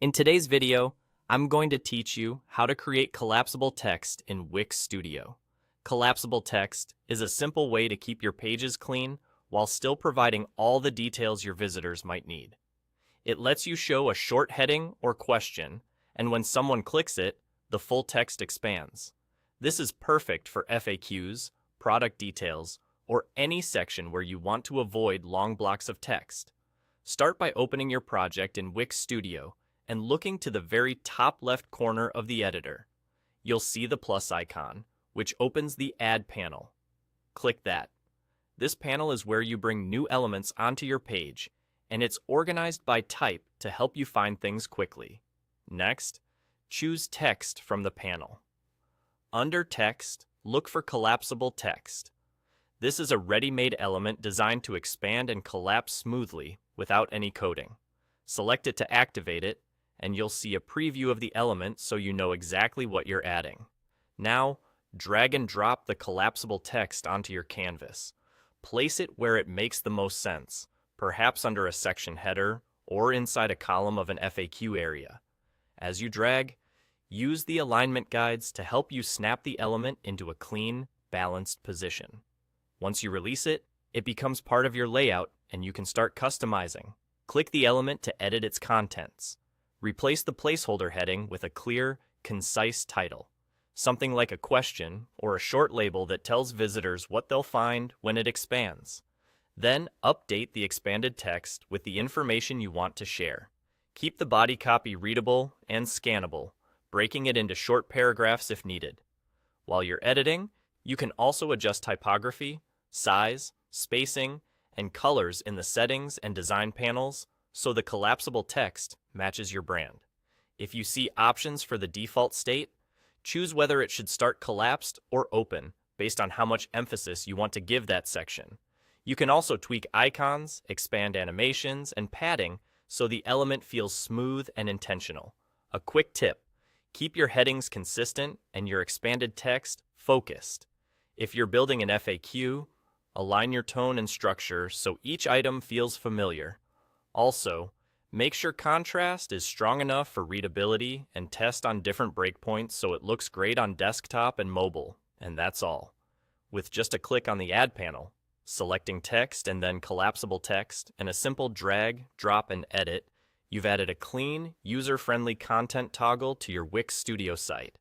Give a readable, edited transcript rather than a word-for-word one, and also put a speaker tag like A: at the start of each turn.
A: In today's video, I'm going to teach you how to create collapsible text in Wix Studio. Collapsible text is a simple way to keep your pages clean while still providing all the details your visitors might need. It lets you show a short heading or question, and when someone clicks it, the full text expands. This is perfect for FAQs, product details, or any section where you want to avoid long blocks of text. Start by opening your project in Wix Studio and looking to the very top left corner of the editor. You'll see the plus icon, which opens the Add panel. Click that. This panel is where you bring new elements onto your page, and it's organized by type to help you find things quickly. Next, choose Text from the panel. Under Text, look for Collapsible Text. This is a ready-made element designed to expand and collapse smoothly without any coding. Select it to activate it, and you'll see a preview of the element so you know exactly what you're adding. Now, drag and drop the collapsible text onto your canvas. Place it where it makes the most sense, perhaps under a section header or inside a column of an FAQ area. As you drag, use the alignment guides to help you snap the element into a clean, balanced position. Once you release it, it becomes part of your layout and you can start customizing. Click the element to edit its contents. Replace the placeholder heading with a clear, concise title, something like a question or a short label that tells visitors what they'll find when it expands. Then update the expanded text with the information you want to share. Keep the body copy readable and scannable, breaking it into short paragraphs if needed. While you're editing, you can also adjust typography, size, spacing, and colors in the settings and design panels so the collapsible text matches your brand. If you see options for the default state, choose whether it should start collapsed or open based on how much emphasis you want to give that section. You can also tweak icons, expand animations, and padding so the element feels smooth and intentional. A quick tip: keep your headings consistent and your expanded text focused. If you're building an FAQ, align your tone and structure so each item feels familiar. Also, make sure contrast is strong enough for readability and test on different breakpoints so it looks great on desktop and mobile, and that's all. With just a click on the Add panel, selecting text and then collapsible text, and a simple drag, drop, and edit, you've added a clean, user-friendly content toggle to your Wix Studio site.